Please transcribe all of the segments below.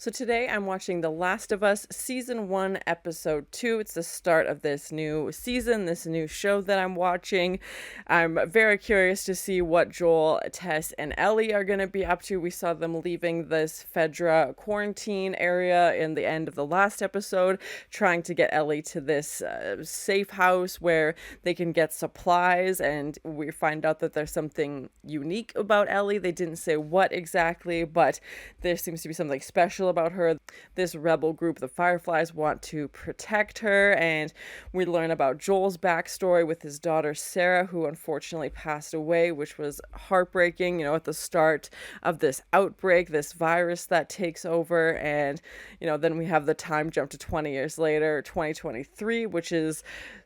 So today I'm watching The Last of Us Season 1, Episode 2. It's the start of this new season, this new show that I'm watching. I'm very curious to see what Joel, Tess, and Ellie are going to be up to. We saw them leaving this Fedra quarantine area in the end of the last episode, trying to get Ellie to this safe house where they can get supplies, and we find out that there's something unique about Ellie. They didn't say what exactly, but there seems to be something special about her. This rebel group, the Fireflies, want to protect her, and we learn about Joel's backstory with his daughter Sarah, who unfortunately passed away, which was heartbreaking, at the start of this outbreak, this virus that takes over. And then we have the time jump to 20 years later, 2023, which is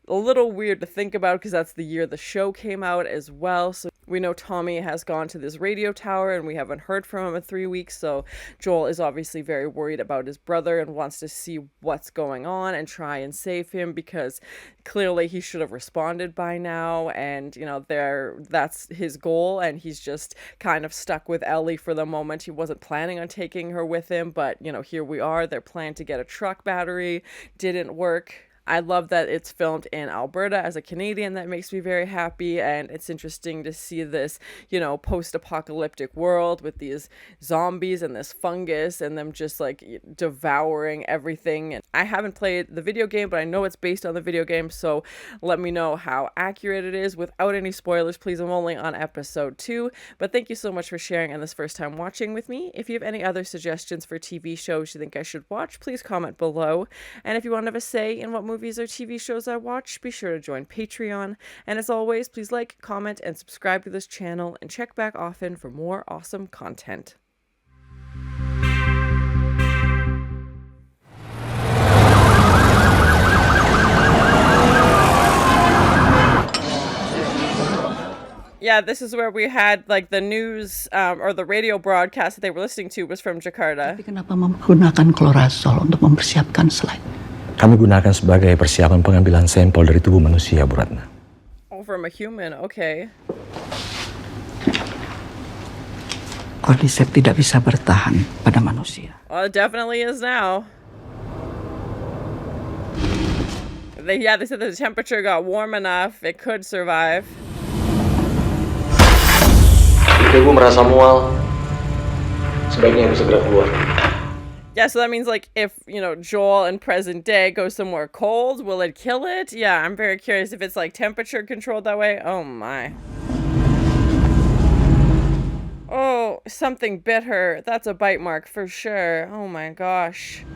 a little weird to think about because that's the year the show came out as well. So we know Tommy has gone to this radio tower and we haven't heard from him in 3 weeks. So Joel is obviously very worried about his brother and wants to see what's going on and try and save him, because clearly he should have responded by now. And, that's his goal. And he's just kind of stuck with Ellie for the moment. He wasn't planning on taking her with him, but, here we are. Their plan to get a truck battery didn't work. I love that it's filmed in Alberta. As a Canadian, that makes me very happy, and it's interesting to see this, post-apocalyptic world with these zombies and this fungus and them just devouring everything. And I haven't played the video game, but I know it's based on the video game, so let me know how accurate it is without any spoilers, please. I'm only on episode 2, but thank you so much for sharing and this first time watching with me. If you have any other suggestions for TV shows you think I should watch, please comment below. And if you want to have a say in what movies or TV shows I watch, be sure to join Patreon. And as always, please like, comment, and subscribe to this channel, and check back often for more awesome content. Yeah, this is where we had the news or the radio broadcast that they were listening to was from Jakarta. Tapi kenapa menggunakan klorazol untuk mempersiapkan slide? Kami gunakan sebagai persiapan pengambilan sampel dari tubuh manusia, Bu Ratna. Oh, from a human, okay. Cordyceps tidak bisa bertahan pada manusia. Well, it definitely is now. They said the temperature got warm enough, it could survive. Ibu merasa mual. Sebaiknya ibu segera keluar. Yeah, so that means if, Joel in present day goes somewhere cold, will it kill it? Yeah, I'm very curious if it's temperature controlled that way. Oh my. Oh, something bit her. That's a bite mark for sure. Oh my gosh.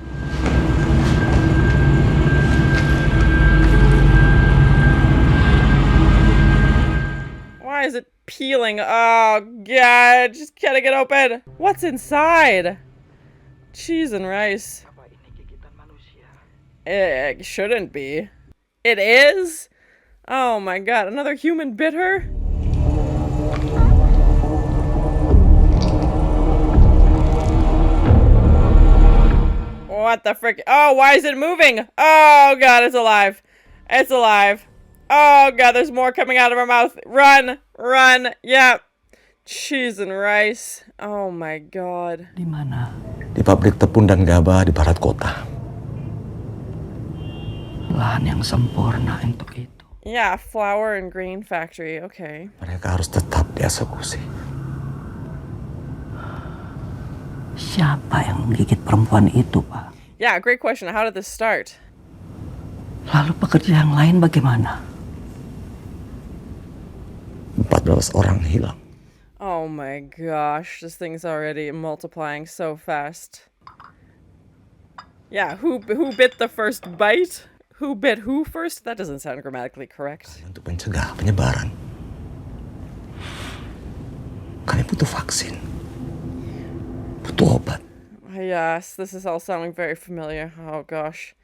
Why is it peeling? Oh god, just gotta get open. What's inside? Cheese and rice. It shouldn't be. It is? Oh my god, another human bit her? What the frick? Oh, why is it moving? Oh god, it's alive. It's alive. Oh god, there's more coming out of her mouth. Run! Run! Yep. Cheese and rice. Oh my god. Di mana? Di pabrik tepung dan gabah di barat kota. Lahan yang sempurna untuk itu. Yeah, flour and grain factory. Okay. Mereka harus tetap dieksekusi. Siapa yang menggigit perempuan itu, Pak? Yeah, great question. How did this start? Lalu pekerja yang lain bagaimana? 14 orang hilang. Oh my gosh, this thing's already multiplying so fast. Yeah, who bit the first bite? Who bit who first? That doesn't sound grammatically correct. Untuk mencegah penyebaran. Kami butuh vaksin. Butuh obat. Yes, this is all sounding very familiar. Oh gosh.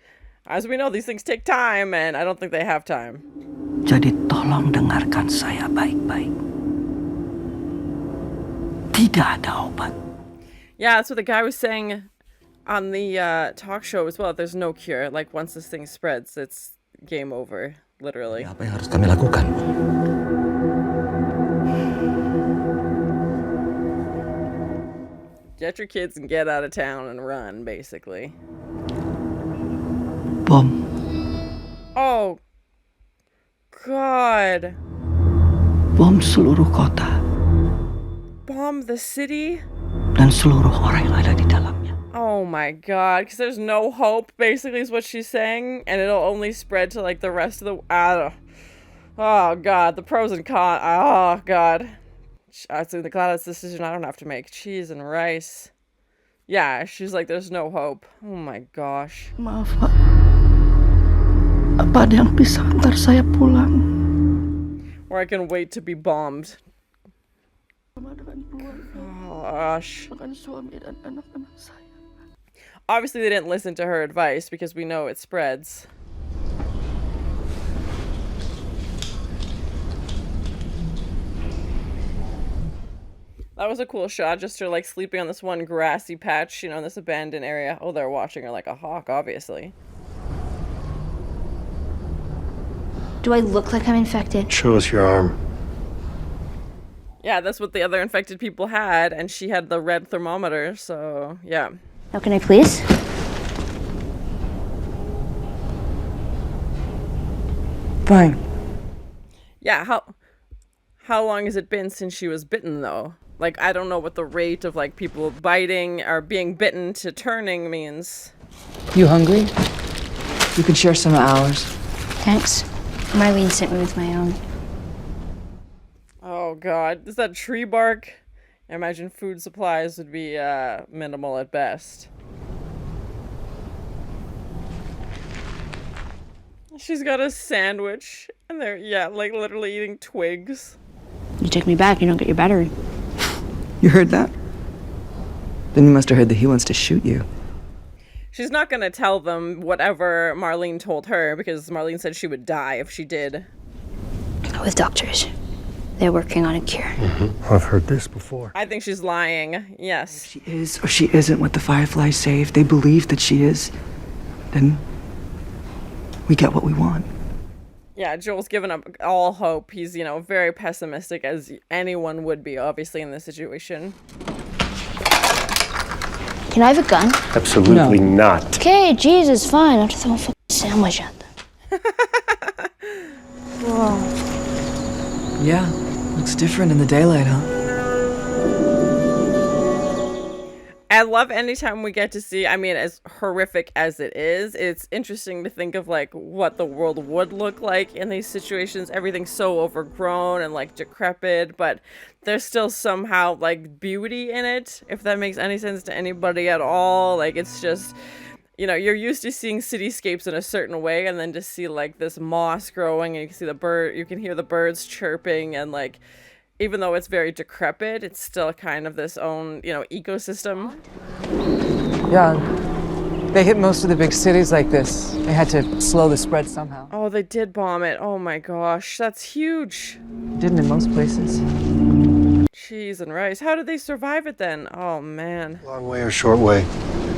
As we know, these things take time, and I don't think they have time. Jadi tolong dengarkan saya baik-baik. Tidak ada obat. Yeah, that's what the guy was saying on the talk show as well. There's no cure. Once this thing spreads, it's game over, literally. Apa yang harus kami lakukan? Get your kids and get out of town and run, basically. Bom. Oh, God. Bom seluruh kota Bomb the city? dan seluruh orang yang ada di dalamnya. Oh my God, because there's no hope, basically, is what she's saying, and it'll only spread to, like, the rest of the... Oh, God, the pros and cons. Oh, God. I'm glad that's a decision I don't have to make. Cheese and rice. Yeah, she's like, there's no hope. Oh my gosh. Maaf, Pak. Apa ada yang bisa antar saya pulang? Or I can wait to be bombed. Gosh. Suami dan anak-anak saya. Obviously, they didn't listen to her advice because we know it spreads. That was a cool shot, just her like sleeping on this one grassy patch, you know, in this abandoned area. Oh, they're watching her like a hawk, obviously. Do I look like I'm infected? Show us your arm. Yeah, that's what the other infected people had, and she had the red thermometer, so yeah. Now can I please? Fine. Yeah, how long has it been since she was bitten, though? Like, I don't know what the rate of, like, people biting or being bitten to turning means. You hungry? You can share some of ours. Thanks. Marlene sent me with my own. Oh, God. Is that tree bark? I imagine food supplies would be minimal at best. She's got a sandwich, and they're, yeah, like, literally eating twigs. You take me back, you don't get your battery. You heard that? Then you must have heard that he wants to shoot you. She's not gonna tell them whatever Marlene told her, because Marlene said she would die if she did. With doctors. They're working on a cure. Mm-hmm. I've heard this before. I think she's lying, yes. If she is or she isn't what the Fireflies say, if they believe that she is, then we get what we want. Yeah, Joel's given up all hope. He's, you know, very pessimistic, as anyone would be, obviously, in this situation. Can I have a gun? Absolutely not. Okay, Jesus, fine. I'll just throw a fucking sandwich at them. Whoa. Yeah, looks different in the daylight, huh? I love anytime we get to see, I mean, as horrific as it is, it's interesting to think of, like, what the world would look like in these situations. Everything's so overgrown and, like, decrepit, but there's still somehow, like, beauty in it, if that makes any sense to anybody at all. Like, it's just, you know, you're used to seeing cityscapes in a certain way, and then to see, like, this moss growing, and you can see the bird, you can hear the birds chirping, and, like, even though it's very decrepit, it's still kind of this own, you know, ecosystem. Yeah, they hit most of the big cities like this. They had to slow the spread somehow. Oh, they did bomb it. Oh my gosh, that's huge. Didn't in most places. Cheese and rice. How did they survive it then? Oh man. Long way or short way?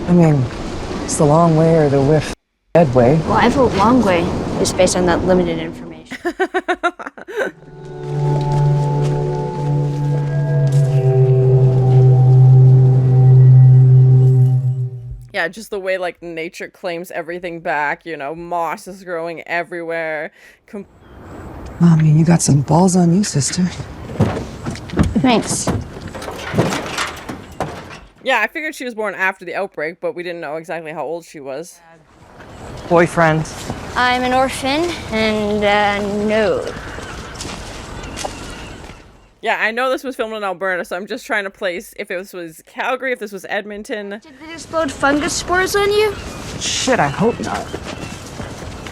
I mean, it's the long way or the whiff dead way. Well, I vote long way, just based on that limited information. Yeah, just the way, like, nature claims everything back, you know, moss is growing everywhere. Mommy, you got some balls on you, sister. Thanks. Yeah, I figured she was born after the outbreak, but we didn't know exactly how old she was. Boyfriend. I'm an orphan, and no. Yeah, I know this was filmed in Alberta, so I'm just trying to place if this was Calgary, if this was Edmonton. Did they explode fungus spores on you? Shit, I hope not.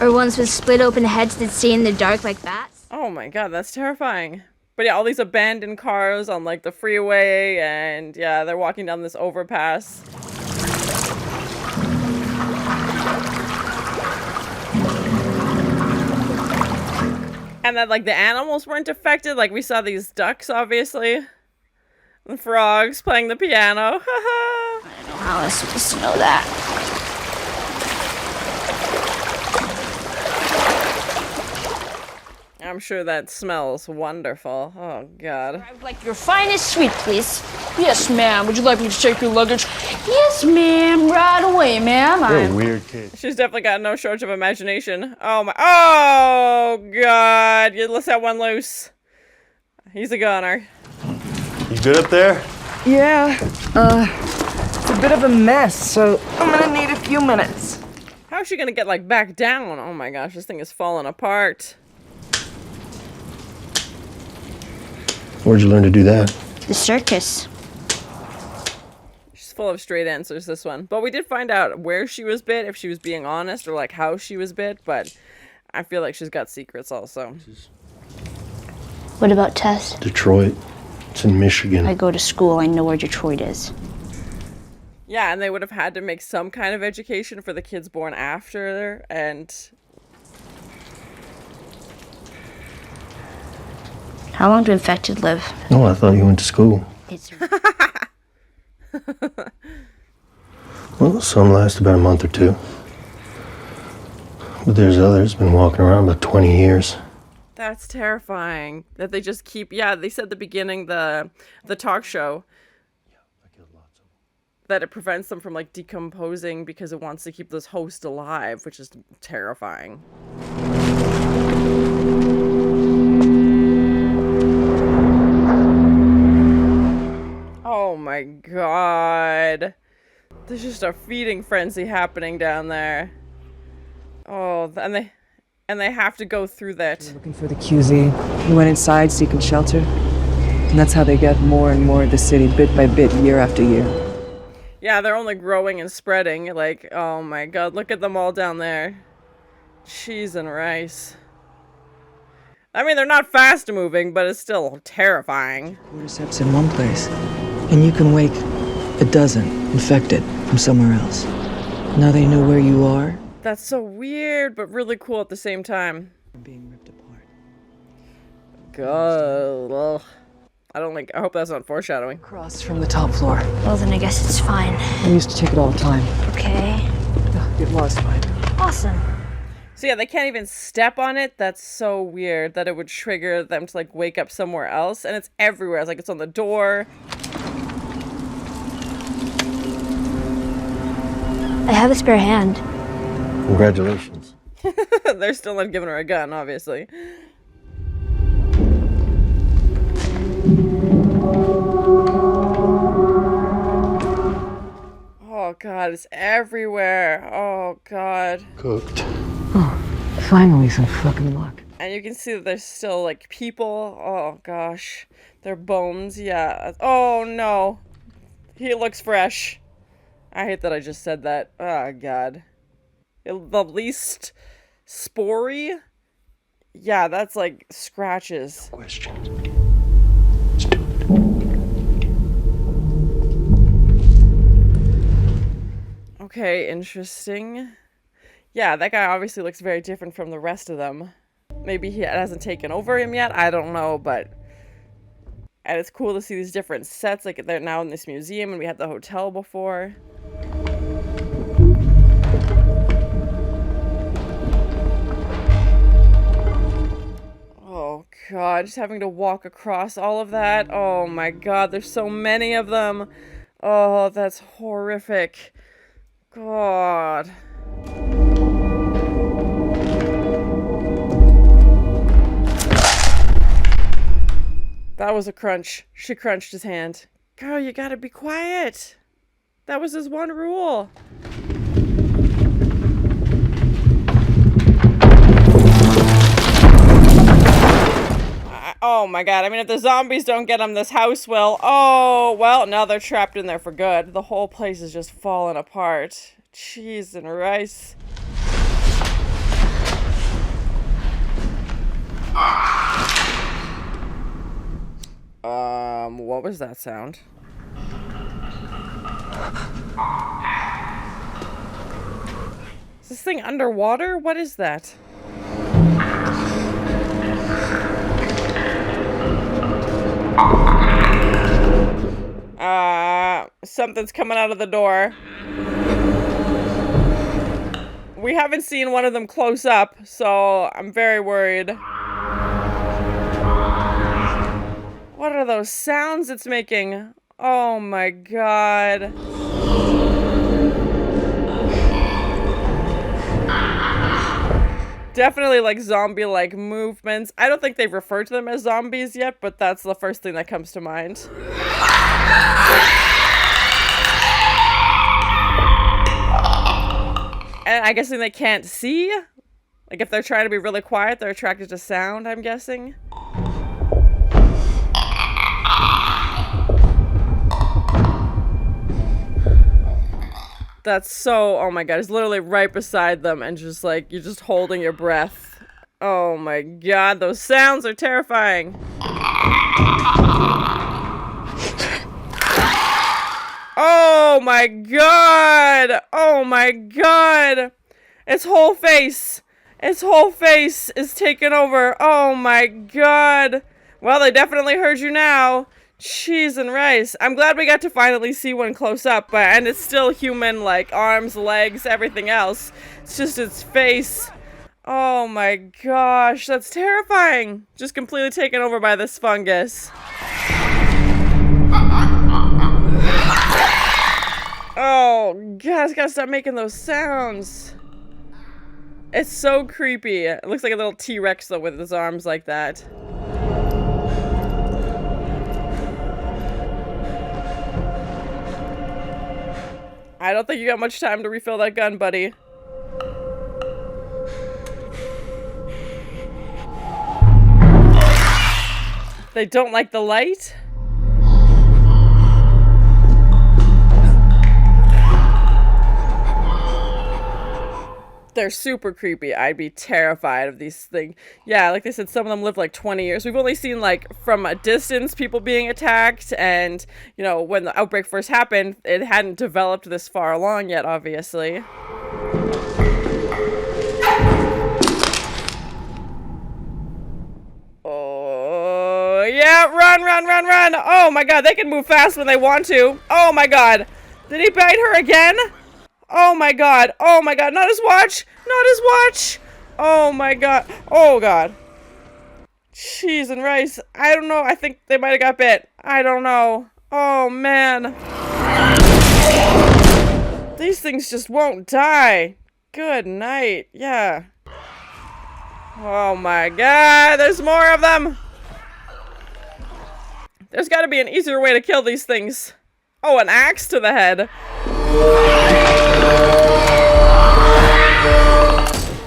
Or ones with split open heads that see in the dark like bats? Oh my god, that's terrifying. But yeah, all these abandoned cars on, like, the freeway, and yeah, they're walking down this overpass. And then, like, the animals weren't affected. Like, we saw these ducks, obviously. The frogs playing the piano. I don't know how I was supposed to know that. I'm sure that smells wonderful. Oh, God. I would like your finest sweet, please. Yes, ma'am. Would you like me to check your luggage? Yes, ma'am. Right away, ma'am. You're a weird kid. She's definitely got no shortage of imagination. Oh my. Oh, God. You let that one loose. He's a gunner. You good up there? Yeah, it's a bit of a mess, so I'm gonna need a few minutes. How is she gonna get, like, back down? Oh my gosh, this thing is falling apart. Where'd you learn to do that? The circus. She's full of straight answers, this one. But we did find out where she was bit, if she was being honest, or, like, how she was bit, but I feel like she's got secrets also. What about Tess? Detroit. It's in Michigan. I go to school. I know where Detroit is. Yeah, and they would have had to make some kind of education for the kids born after, and... How long do infected live? Oh, I thought you went to school. It's Well, some last about a month or two. But there's others been walking around about 20 years. That's terrifying. That they just keep... Yeah, they said at the beginning, the talk show, that it prevents them from, like, decomposing because it wants to keep this host alive, which is terrifying. Oh my god. There's just a feeding frenzy happening down there. Oh, and they have to go through that. Looking for the QZ. He went inside seeking shelter. And that's how they get more and more of the city, bit by bit, year after year. Yeah, they're only growing and spreading. Like, oh my god, look at them all down there. Cheese and rice. I mean, they're not fast moving, but it's still terrifying. Cordyceps in one place, and you can wake a dozen infected from somewhere else. Now they know where you are. That's so weird, but really cool at the same time. Being ripped apart. God. Ugh. I hope that's not foreshadowing. Across from the top floor. Well, then I guess it's fine. I used to take it all the time. Okay. It was fine. Awesome. So yeah, they can't even step on it. That's so weird that it would trigger them to, like, wake up somewhere else. And it's everywhere. It's like it's on the door. I have a spare hand. Congratulations. They're still not giving her a gun, obviously. Oh god, it's everywhere. Oh god. Cooked. Finally, some fucking luck. And you can see that there's still, like, people. Oh gosh. Their bones, yeah. Oh no. He looks fresh. I hate that I just said that. Oh god. The least spory? Yeah, that's like scratches. Question. Okay, interesting. Yeah, that guy obviously looks very different from the rest of them. Maybe he hasn't taken over him yet, I don't know, but... And it's cool to see these different sets, like they're now in this museum and we had the hotel before. Oh god, just having to walk across all of that. Oh my god, there's so many of them. Oh, that's horrific. God. That was a crunch. She crunched his hand. Girl, you gotta be quiet. That was his one rule. Oh my god, I mean, if the zombies don't get him, this house will. Oh, well, now they're trapped in there for good. The whole place is just falling apart. Cheese and rice. What was that sound? Is this thing underwater? What is that? Something's coming out of the door. We haven't seen one of them close up, so I'm very worried. What are those sounds it's making? Oh my god. Definitely like zombie-like movements. I don't think they've referred to them as zombies yet, but that's the first thing that comes to mind. And I'm guessing they can't see? Like if they're trying to be really quiet, they're attracted to sound, I'm guessing. That's so, oh my god, it's literally right beside them and just like, you're just holding your breath. Oh my god, those sounds are terrifying. Oh my god! Oh my god! Its whole face! Its whole face is taken over. Oh my god! Well, they definitely heard you now. Cheese and rice. I'm glad we got to finally see one close up, and it's still human, like arms, legs, everything else. It's just its face. Oh my gosh, that's terrifying. Just completely taken over by this fungus. Oh god, it's gotta stop making those sounds. It's so creepy. It looks like a little T-Rex though with his arms like that. I don't think you got much time to refill that gun, buddy. They don't like the light? They're super creepy. I'd be terrified of these things. Yeah, like they said, some of them live like 20 years. We've only seen like from a distance people being attacked, and you know, when the outbreak first happened, it hadn't developed this far along yet, obviously. Oh, yeah, run, run, run, run. Oh my god, they can move fast when they want to. Oh my god. Did he bite her again? Oh my god. Oh my god. Not his watch. Not his watch. Oh my god. Oh god. Cheese and rice. I don't know. I think they might have got bit. I don't know. Oh man. These things just won't die. Good night. Yeah. Oh my god. There's more of them. There's got to be an easier way to kill these things. Oh, an axe to the head.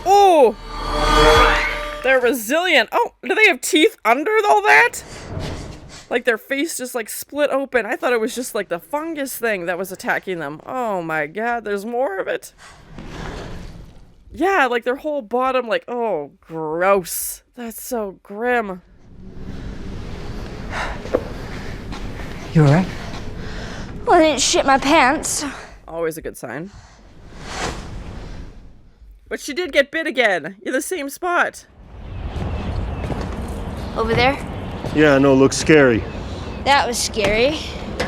Ooh! They're resilient. Oh, do they have teeth under all that? Like their face just like split open. I thought it was just like the fungus thing that was attacking them. Oh my god, there's more of it. Yeah, like their whole bottom, like, oh, gross. That's so grim. You alright? Well, I didn't shit my pants. Always a good sign. But she did get bit again. In the same spot. Over there? Yeah, no, looks scary. That was scary.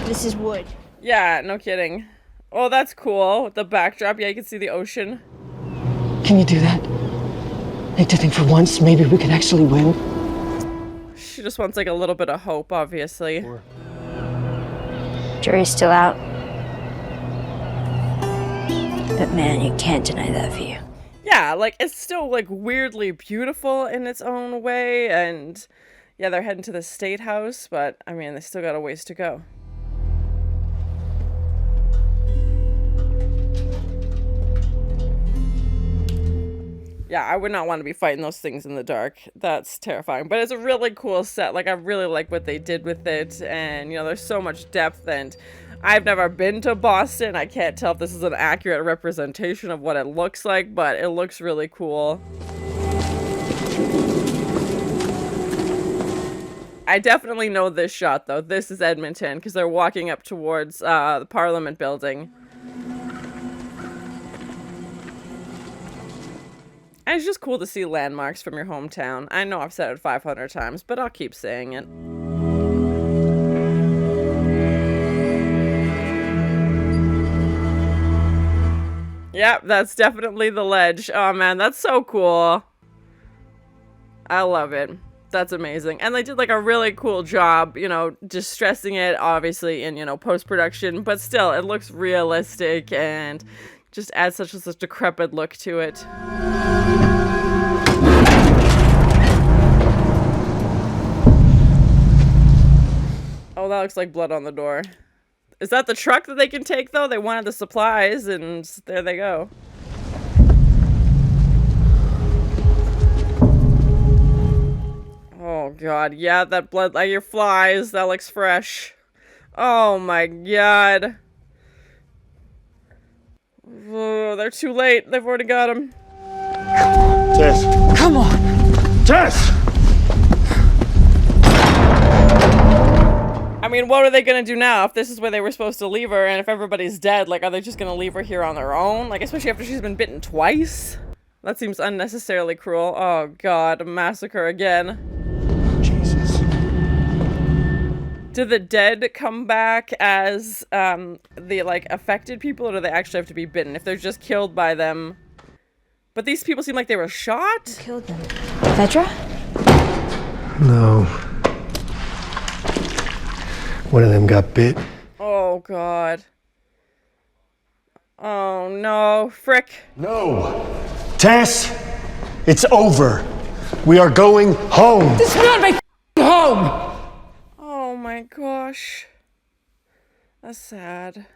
This is wood. Yeah, no kidding. Oh, that's cool. With the backdrop, yeah, you can see the ocean. Can you do that? Like to think for once maybe we could actually win? She just wants like a little bit of hope, obviously. Jury's still out. But man, you can't deny that view. Yeah, like it's still like weirdly beautiful in its own way, and yeah, they're heading to the state house, but I mean, they still got a ways to go. Yeah, I would not want to be fighting those things in the dark. That's terrifying. But it's a really cool set. Like, I really like what they did with it. And, you know, there's so much depth. And I've never been to Boston. I can't tell if this is an accurate representation of what it looks like. But it looks really cool. I definitely know this shot, though. This is Edmonton. Because they're walking up towards the Parliament building. And it's just cool to see landmarks from your hometown. I know I've said it 500 times, but I'll keep saying it. Yep, that's definitely the ledge. Oh man, that's so cool. I love it. That's amazing. And they did like a really cool job, you know, distressing it obviously in, you know, post-production, but still it looks realistic and just adds such a decrepit look to it. Oh, that looks like blood on the door. Is that the truck that they can take though? They wanted the supplies and there they go. Oh god, yeah, that blood like your flies, that looks fresh. Oh my god. Oh, they're too late. They've already got him. Tess. Come on! Tess! I mean, what are they gonna do now if this is where they were supposed to leave her and if everybody's dead? Like, are they just gonna leave her here on their own? Like, especially after she's been bitten twice? That seems unnecessarily cruel. Oh god, a massacre again. Jesus. Do the dead come back as, the, like, affected people, or do they actually have to be bitten if they're just killed by them? But these people seem like they were shot? Killed them. Petra? No. One of them got bit. Oh god. Oh no, frick. No. Tess, it's over. We are going home. This is not my home! Oh my gosh. That's sad.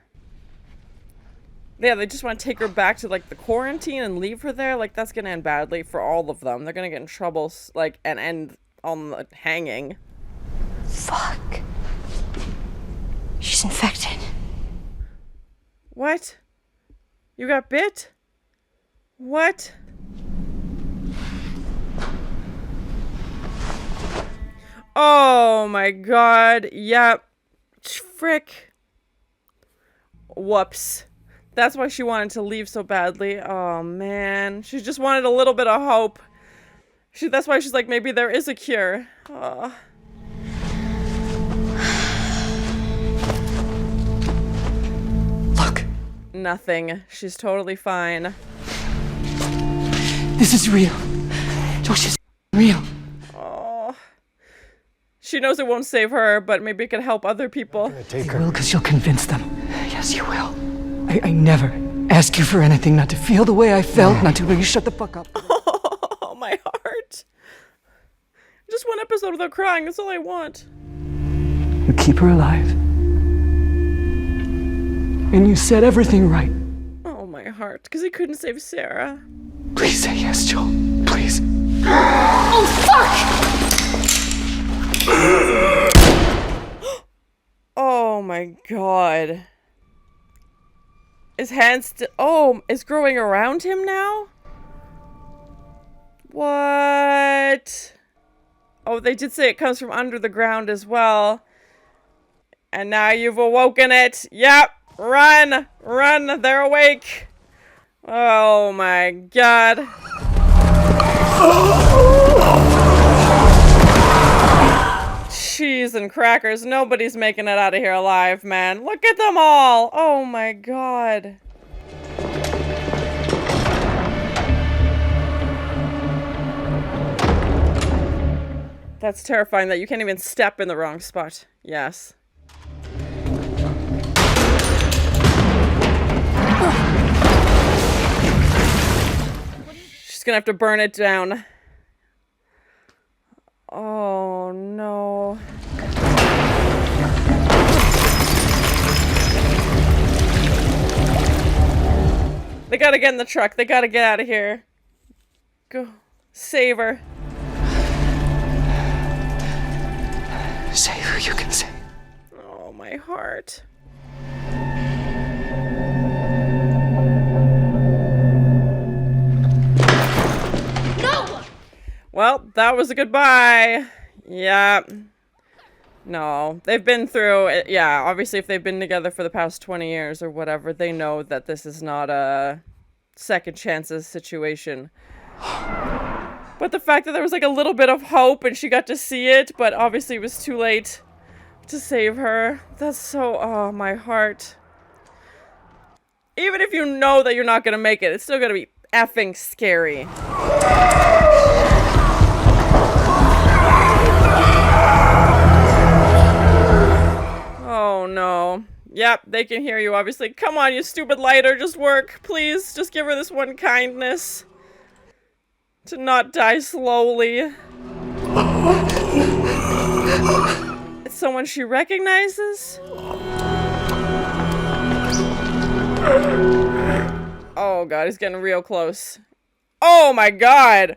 Yeah, they just want to take her back to, like, the quarantine and leave her there? Like, that's gonna end badly for all of them. They're gonna get in trouble, like, and end on the hanging. Fuck. She's infected. What? You got bit? What? Oh my god. Yep. Frick. Whoops. That's why she wanted to leave so badly. Oh man. She just wanted a little bit of hope. That's why she's like, maybe there is a cure. Oh. Look, Nothing. She's totally fine. this is real. Josh is real. Oh. She knows it won't save her, but maybe it could help other people. Take You her. will, because you'll convince them. Yes, you will. I never ask you for anything, not to feel the way I felt, not to will you shut the fuck up. Oh, my heart. Just one episode without crying, that's all I want. You keep her alive. And you said everything right. Oh, my heart. Because he couldn't save Sarah. Please say yes, Joel. Please. Oh, my God. His hand oh, it's growing around him now? What? Oh, they did say it comes from under the ground as well. And now you've awoken it. Yep. Run. Run. They're awake. Oh my god. Cheese and crackers. Nobody's making it out of here alive, man. Look at them all. Oh my god. That's terrifying that you can't even step in the wrong spot. Yes. She's gonna have to burn it down. Oh no. They gotta get in the truck. They gotta get out of here. Go. Save her. Say who you can say. Oh, my heart. No! Well, that was a goodbye. Yeah. No, they've been through it. Yeah, obviously if they've been together for the past 20 years or whatever, they know that this is not a second chances situation. But the fact that there was like a little bit of hope and she got to see it, but obviously it was too late to save her. That's so, oh, my heart. Even if you know that you're not gonna make it, it's still gonna be effing scary. no. Yep, they can hear you, obviously. Come on, you stupid lighter, just work. Please, just give her this one kindness. To not die slowly. It's someone she recognizes? Oh god, he's getting real close. Oh my god!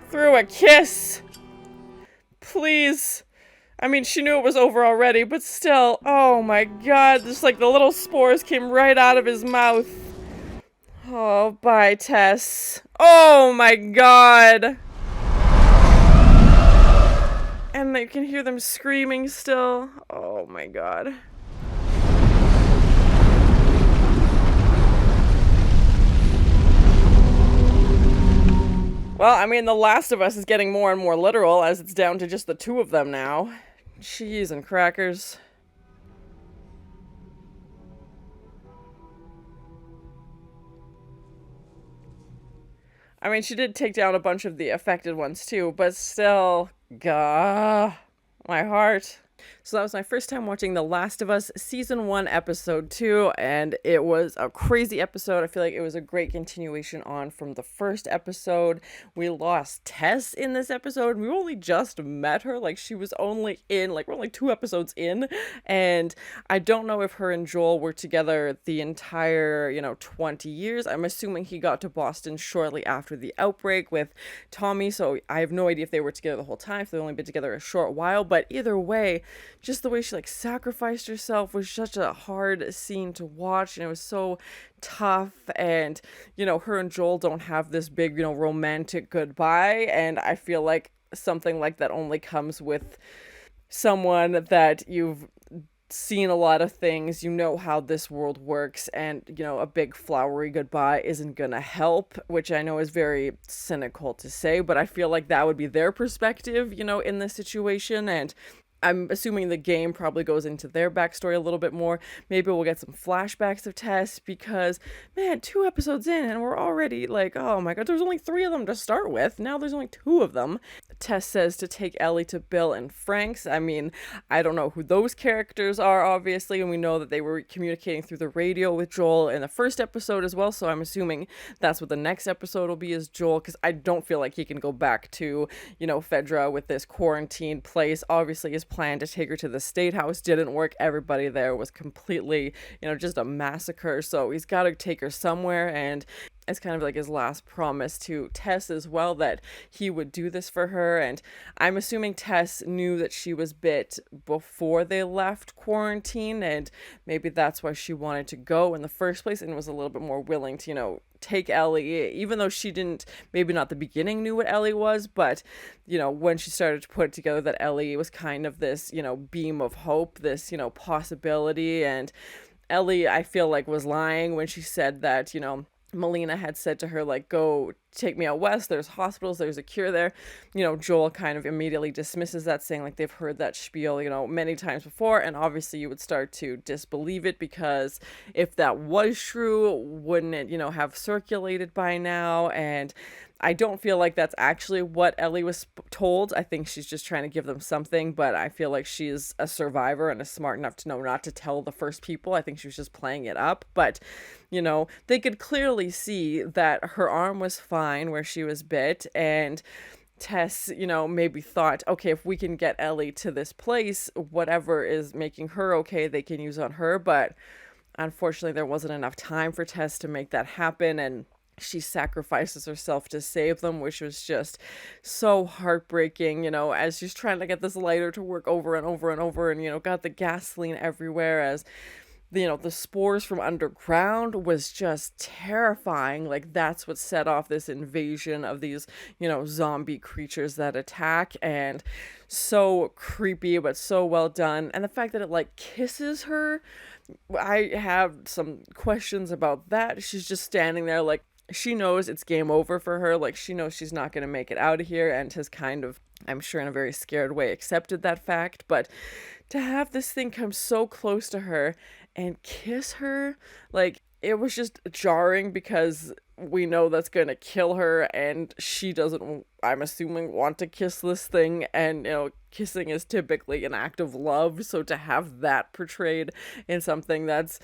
Through a kiss! Please. I mean, she knew it was over already, but still. Oh my god, just like the little spores came right out of his mouth. Oh, bye, Tess. Oh my god! And they can hear them screaming still. Oh my god. Well, I mean, The Last of Us is getting more and more literal as it's down to just the two of them now. Cheese and crackers. I mean, she did take down a bunch of the affected ones too, but still, gah, my heart. So that was my first time watching The Last of Us Season 1, Episode 2, and it was a crazy episode. I feel like it was a great continuation on from the first episode. We lost Tess in this episode. We only just met her. Like, she was only in, like, we're only 2 episodes in, and I don't know if her and Joel were together the entire, 20 years. I'm assuming he got to Boston shortly after the outbreak with Tommy, so I have no idea if they were together the whole time, if they've only been together a short while, but either way, just the way she like sacrificed herself was such a hard scene to watch, and it was so tough. And her and Joel don't have this big romantic goodbye, and I feel like something like that only comes with someone that you've seen a lot of things, how this world works, and a big flowery goodbye isn't gonna help, which I know is very cynical to say, but I feel like that would be their perspective in this situation. And I'm assuming the game probably goes into their backstory a little bit more. Maybe we'll get some flashbacks of Tess, because, man, 2 episodes in and we're already like, oh my god, there's only 3 of them to start with. Now there's only 2 of them. Tess says to take Ellie to Bill and Frank's. I mean, I don't know who those characters are, obviously, and we know that they were communicating through the radio with Joel in the first episode as well, so I'm assuming that's what the next episode will be, is Joel, because I don't feel like he can go back to, Fedra with this quarantine place. Obviously, his plan to take her to the State House didn't work. Everybody there was completely, just a massacre, so he's got to take her somewhere, and it's kind of like his last promise to Tess as well, that he would do this for her. And I'm assuming Tess knew that she was bit before they left quarantine, and maybe that's why she wanted to go in the first place and was a little bit more willing to, take Ellie, even though she didn't, maybe not the beginning knew what Ellie was, but, when she started to put it together that Ellie was kind of this, beam of hope, this, possibility. And Ellie, I feel like, was lying when she said that, Melina had said to her, like, go take me out west, there's hospitals, there's a cure there. Joel kind of immediately dismisses that, saying like they've heard that spiel, many times before, and obviously you would start to disbelieve it, because if that was true, wouldn't it, have circulated by now? And I don't feel like that's actually what Ellie was told. I think she's just trying to give them something, but I feel like she's a survivor and is smart enough to know not to tell the first people. I think she was just playing it up, but, they could clearly see that her arm was fine where she was bit, and Tess, maybe thought, okay, if we can get Ellie to this place, whatever is making her okay, they can use on her. But unfortunately, there wasn't enough time for Tess to make that happen, and she sacrifices herself to save them, which was just so heartbreaking, as she's trying to get this lighter to work over and over and over, and, got the gasoline everywhere, as the spores from underground was just terrifying. Like, that's what set off this invasion of these, zombie creatures that attack, and so creepy, but so well done. And the fact that it, like, kisses her, I have some questions about that. She's just standing there, like, she knows it's game over for her. Like, she knows she's not going to make it out of here, and has kind of, I'm sure in a very scared way, accepted that fact. But to have this thing come so close to her and kiss her, like, it was just jarring, because we know that's going to kill her, and she doesn't, I'm assuming, want to kiss this thing. And, kissing is typically an act of love, so to have that portrayed in something that's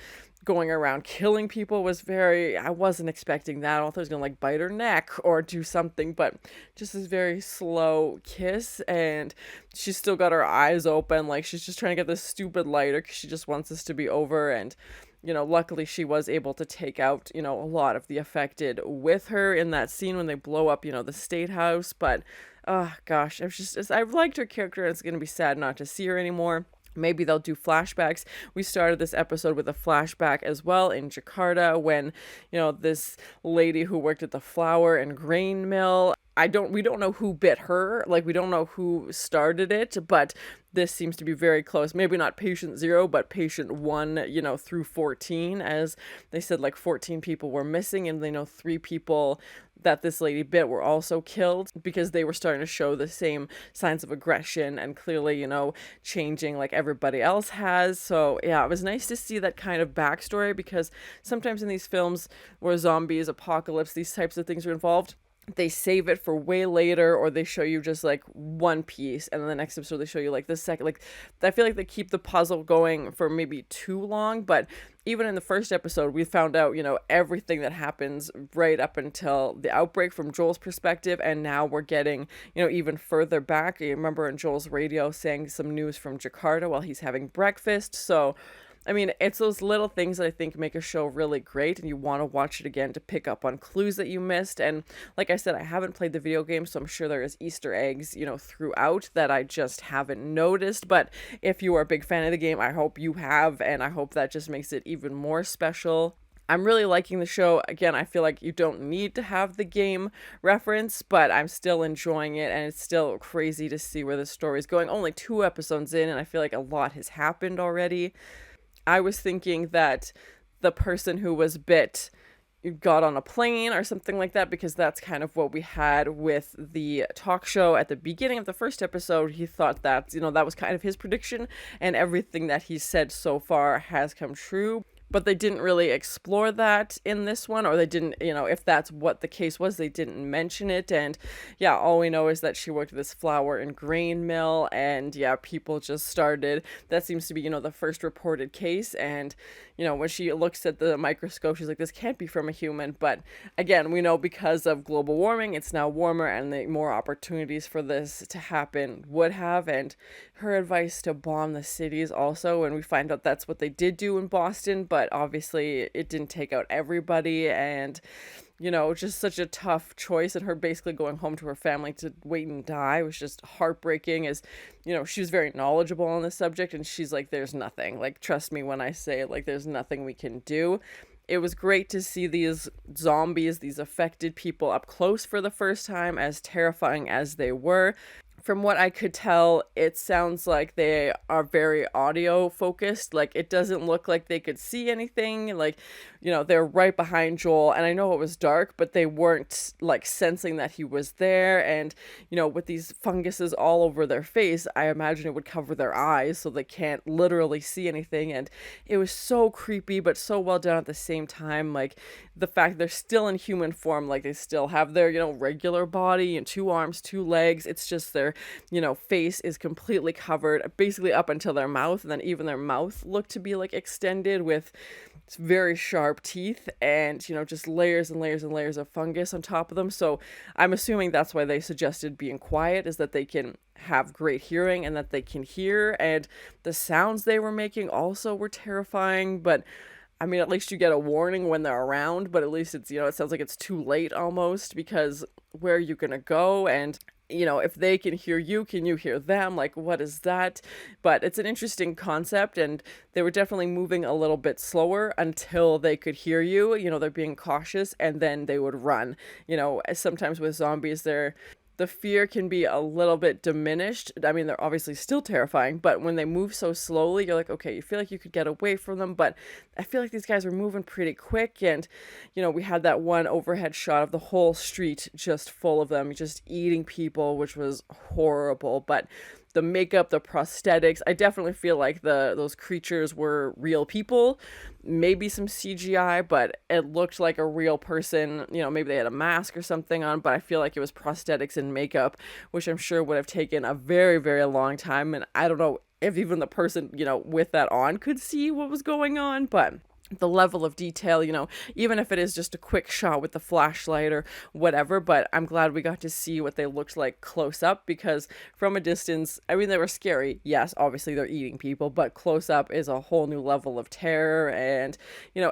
going around killing people was I wasn't expecting that. I thought it was gonna bite her neck or do something, but just this very slow kiss, and she's still got her eyes open, like she's just trying to get this stupid lighter because she just wants this to be over. And luckily she was able to take out a lot of the affected with her in that scene when they blow up the state house. But oh gosh, I've liked her character, and it's gonna be sad not to see her anymore. Maybe they'll do flashbacks. We started this episode with a flashback as well in Jakarta when, this lady who worked at the flour and grain mill, we don't know who bit her. We don't know who started it, but this seems to be very close. Maybe not patient 0, but patient 1, through 14, as they said, 14 people were missing, and they know 3 people that this lady bit were also killed because they were starting to show the same signs of aggression and clearly, changing like everybody else has. So yeah, it was nice to see that kind of backstory, because sometimes in these films where zombies, apocalypse, these types of things are involved, they save it for way later, or they show you just one piece, and then the next episode they show you the second. I feel like they keep the puzzle going for maybe too long. But even in the first episode, we found out everything that happens right up until the outbreak from Joel's perspective, and now we're getting even further back. You remember in Joel's radio saying some news from Jakarta while he's having breakfast. So I mean, it's those little things that I think make a show really great, and you want to watch it again to pick up on clues that you missed. And like I said, I haven't played the video game, so I'm sure there is Easter eggs, throughout that I just haven't noticed. But if you are a big fan of the game, I hope you have, and I hope that just makes it even more special. I'm really liking the show. Again, I feel like you don't need to have the game reference, but I'm still enjoying it, and it's still crazy to see where the story is going. Only 2 episodes in, and I feel like a lot has happened already. I was thinking that the person who was bit got on a plane or something like that, because that's kind of what we had with the talk show at the beginning of the first episode. He thought that, that was kind of his prediction, and everything that he said so far has come true. But they didn't really explore that in this one, or they didn't, if that's what the case was, they didn't mention it. And yeah, all we know is that she worked at this flour and grain mill, and yeah, people just started, that seems to be, the first reported case. And, when she looks at the microscope, she's like, this can't be from a human. But again, we know because of global warming, it's now warmer, and the more opportunities for this to happen would have. And her advice to bomb the cities also, and we find out that's what they did do in Boston, but obviously it didn't take out everybody. And just such a tough choice, and her basically going home to her family to wait and die was just heartbreaking. As she was very knowledgeable on this subject, and she's like, there's nothing, trust me when I say it, there's nothing we can do. It was great to see these zombies, these affected people up close for the first time, as terrifying as they were. From what I could tell, it sounds like they are very audio focused. It doesn't look like they could see anything. They're right behind Joel. And I know it was dark, but they weren't sensing that he was there. And, with these funguses all over their face, I imagine it would cover their eyes so they can't literally see anything. And it was so creepy, but so well done at the same time. The fact they're still in human form, they still have their, regular body and 2 arms, 2 legs. It's just their face is completely covered basically up until their mouth, and then even their mouth looked to be extended with very sharp teeth, and just layers and layers and layers of fungus on top of them. So I'm assuming that's why they suggested being quiet, is that they can have great hearing and that they can hear. And the sounds they were making also were terrifying. But I mean, at least you get a warning when they're around, but at least it's, it sounds like it's too late almost, because where are you gonna go? And if they can hear you, can you hear them? What is that? But it's an interesting concept, and they were definitely moving a little bit slower until they could hear you. They're being cautious, and then they would run. Sometimes with zombies, the fear can be a little bit diminished. I mean, they're obviously still terrifying, but when they move so slowly, you're like, okay, you feel like you could get away from them. But I feel like these guys were moving pretty quick. And, we had that one overhead shot of the whole street just full of them, just eating people, which was horrible. But the makeup, the prosthetics. I definitely feel like those creatures were real people, maybe some CGI, but it looked like a real person. Maybe they had a mask or something on, but I feel like it was prosthetics and makeup, which I'm sure would have taken a very, very long time. And I don't know if even the person, with that on could see what was going on, but the level of detail, even if it is just a quick shot with the flashlight or whatever, but I'm glad we got to see what they looked like close up, because from a distance, I mean, they were scary. Yes, obviously they're eating people, but close up is a whole new level of terror. And,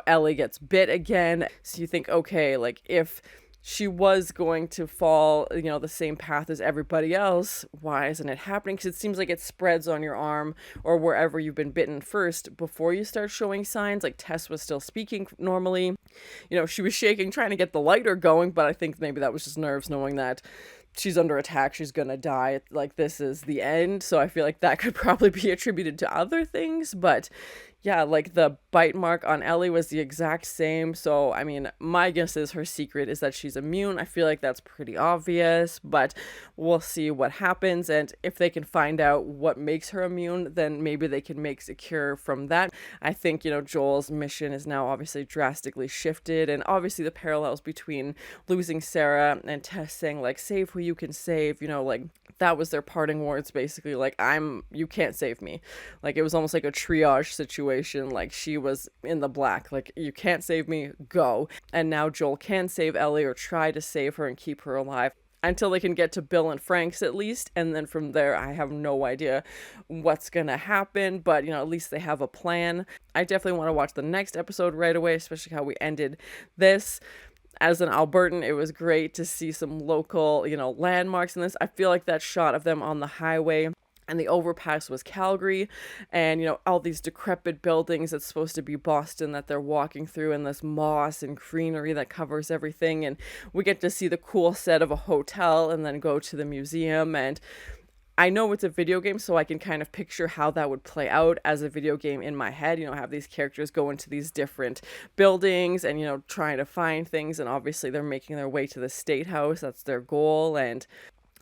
Ellie gets bit again. So you think, okay, like if she was going to fall, the same path as everybody else, why isn't it happening? Because it seems like it spreads on your arm or wherever you've been bitten first before you start showing signs. Like Tess was still speaking normally. She was shaking, trying to get the lighter going, but I think maybe that was just nerves, knowing that she's under attack, she's gonna die, like this is the end. So I feel like that could probably be attributed to other things, but yeah, like the bite mark on Ellie was the exact same. So I mean, my guess is her secret is that she's immune. I feel like that's pretty obvious, but we'll see what happens. And if they can find out what makes her immune, then maybe they can make a cure from that. I think, Joel's mission is now obviously drastically shifted, and obviously the parallels between losing Sarah and Tess saying like, save who you can save, like that was their parting words, basically, like, you can't save me. Like, it was almost like a triage situation. Like, she was in the black, like, you can't save me, go. And now Joel can save Ellie, or try to save her and keep her alive, until they can get to Bill and Frank's at least. And then from there, I have no idea what's gonna happen, but at least they have a plan. I definitely want to watch the next episode right away, especially how we ended this. As an Albertan, it was great to see some local, landmarks in this. I feel like that shot of them on the highway and the overpass was Calgary, and all these decrepit buildings that's supposed to be Boston that they're walking through, and this moss and greenery that covers everything. And we get to see the cool set of a hotel and then go to the museum. And I know it's a video game, so I can kind of picture how that would play out as a video game in my head. Have these characters go into these different buildings and, trying to find things. And obviously they're making their way to the State House. That's their goal. And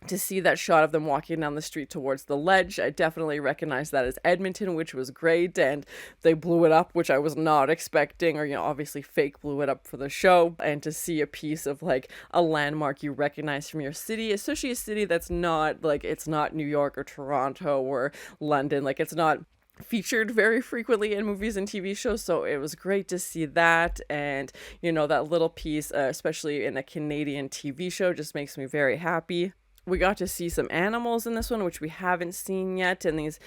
to see that shot of them walking down the street towards the ledge, I definitely recognized that as Edmonton, which was great. And they blew it up, which I was not expecting, or obviously fake blew it up for the show. And to see a piece of like a landmark you recognize from your city, especially a city that's not like, it's not New York or Toronto or London, like it's not featured very frequently in movies and TV shows. So it was great to see that. And that little piece, especially in a Canadian TV show, just makes me very happy. We got to see some animals in this one, which we haven't seen yet. And these,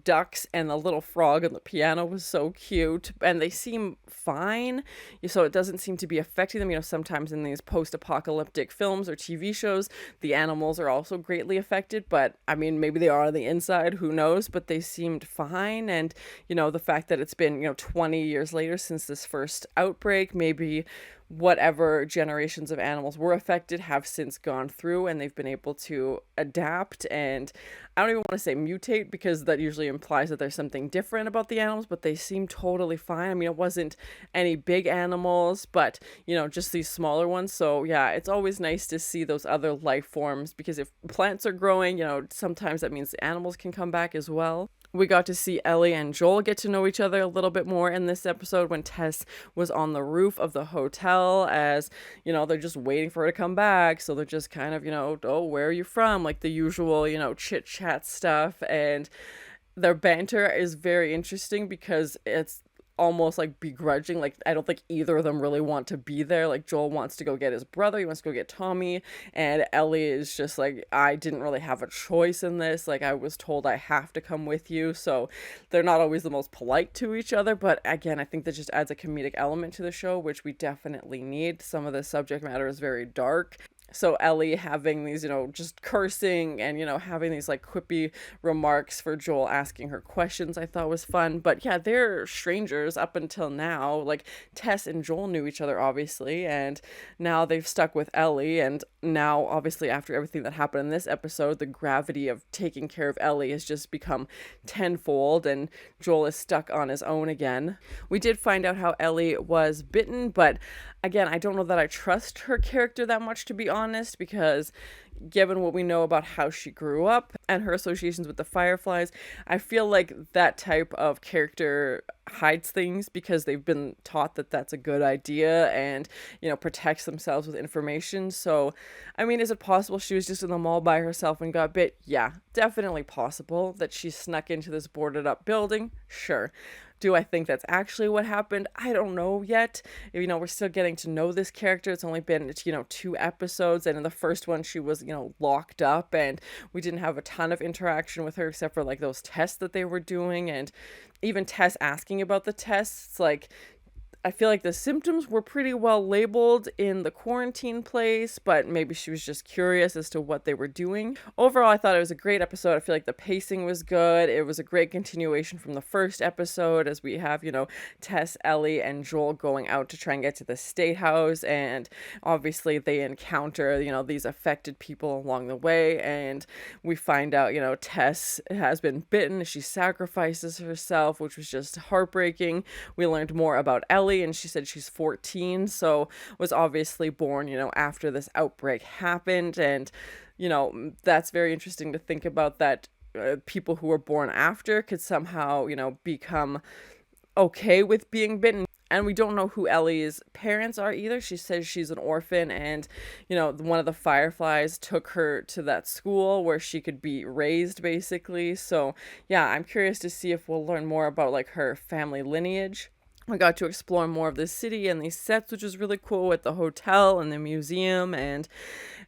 ducks, and the little frog on the piano was so cute. And they seem fine. So it doesn't seem to be affecting them. Sometimes in these post-apocalyptic films or TV shows, the animals are also greatly affected. But, I mean, maybe they are on the inside. Who knows? But they seemed fine. And, the fact that it's been, 20 years later since this first outbreak, maybe whatever generations of animals were affected have since gone through, and they've been able to adapt. And I don't even want to say mutate, because that usually implies that there's something different about the animals, but they seem totally fine. I mean, it wasn't any big animals, but just these smaller ones. So yeah, it's always nice to see those other life forms, because if plants are growing, sometimes that means the animals can come back as well. We got to see Ellie and Joel get to know each other a little bit more in this episode, when Tess was on the roof of the hotel, as, they're just waiting for her to come back. So they're just kind of, oh, where are you from? Like the usual, chit chat stuff. And their banter is very interesting, because it's almost like begrudging. Like, I don't think either of them really want to be there. Like, Joel wants to go get his brother, he wants to go get Tommy, and Ellie is just like, I didn't really have a choice in this, like I was told I have to come with you. So they're not always the most polite to each other, but again, I think that just adds a comedic element to the show, which we definitely need. Some of the subject matter is very dark. So Ellie having these, just cursing and, having these like quippy remarks for Joel asking her questions, I thought was fun. But yeah, they're strangers up until now. Like, Tess and Joel knew each other, obviously, and now they've stuck with Ellie. And now, obviously, after everything that happened in this episode, the gravity of taking care of Ellie has just become tenfold, and Joel is stuck on his own again. We did find out how Ellie was bitten, but again, I don't know that I trust her character that much, to be honest. honest, because given what we know about how she grew up and her associations with the Fireflies, I feel like that type of character hides things because they've been taught that that's a good idea and, you know, protects themselves with information. So, I mean, is it possible she was just in the mall by herself and got bit? Yeah, definitely possible. That she snuck into this boarded up building? Sure. Do I think that's actually what happened? I don't know yet. You know, we're still getting to know this character. It's only been, you know, 2 episodes, and in the first one she was, you know, locked up, and we didn't have a ton of interaction with her except for like those tests that they were doing, and even Tess asking about the tests. Like, I feel like the symptoms were pretty well labeled in the quarantine place, but maybe she was just curious as to what they were doing. Overall, I thought it was a great episode. I feel like the pacing was good. It was a great continuation from the first episode, as we have, you know, Tess, Ellie, and Joel going out to try and get to the state house, and obviously they encounter, you know, these affected people along the way, and we find out, you know, Tess has been bitten. She sacrifices herself, which was just heartbreaking. We learned more about Ellie, and she said she's 14, so was obviously born, you know, after this outbreak happened. And, you know, that's very interesting to think about, that people who were born after could somehow, you know, become okay with being bitten. And we don't know who Ellie's parents are either. She says she's an orphan, and, you know, one of the Fireflies took her to that school where she could be raised, basically. So yeah, I'm curious to see if we'll learn more about like her family lineage. We got to explore more of the city and these sets, which was really cool, with the hotel and the museum. And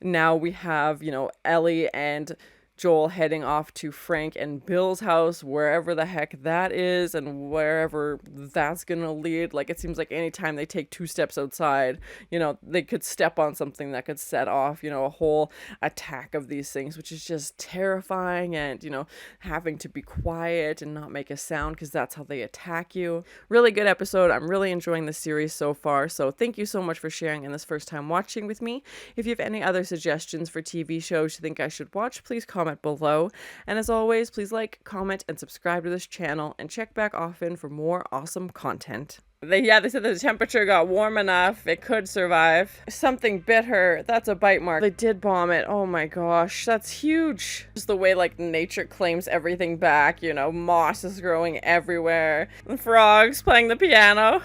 now we have, you know, Ellie and Joel heading off to Frank and Bill's house, wherever the heck that is, and wherever that's gonna lead. Like, it seems like anytime they take 2 steps outside, you know, they could step on something that could set off, you know, a whole attack of these things, which is just terrifying. And, you know, having to be quiet and not make a sound because that's how they attack you. Really good episode. I'm really enjoying the series so far, so thank you so much for sharing in this first time watching with me. If you have any other suggestions for TV shows you think I should watch, please comment below. And as always, please like, comment, and subscribe to this channel, and check back often for more awesome content. They said the temperature got warm enough, it could survive. Something bit her. That's a bite mark. They did bomb it. Oh my gosh, that's huge. Just the way like nature claims everything back, you know, moss is growing everywhere. The frogs playing the piano.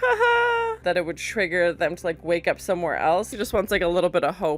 That it would trigger them to like wake up somewhere else. He just wants like a little bit of hope.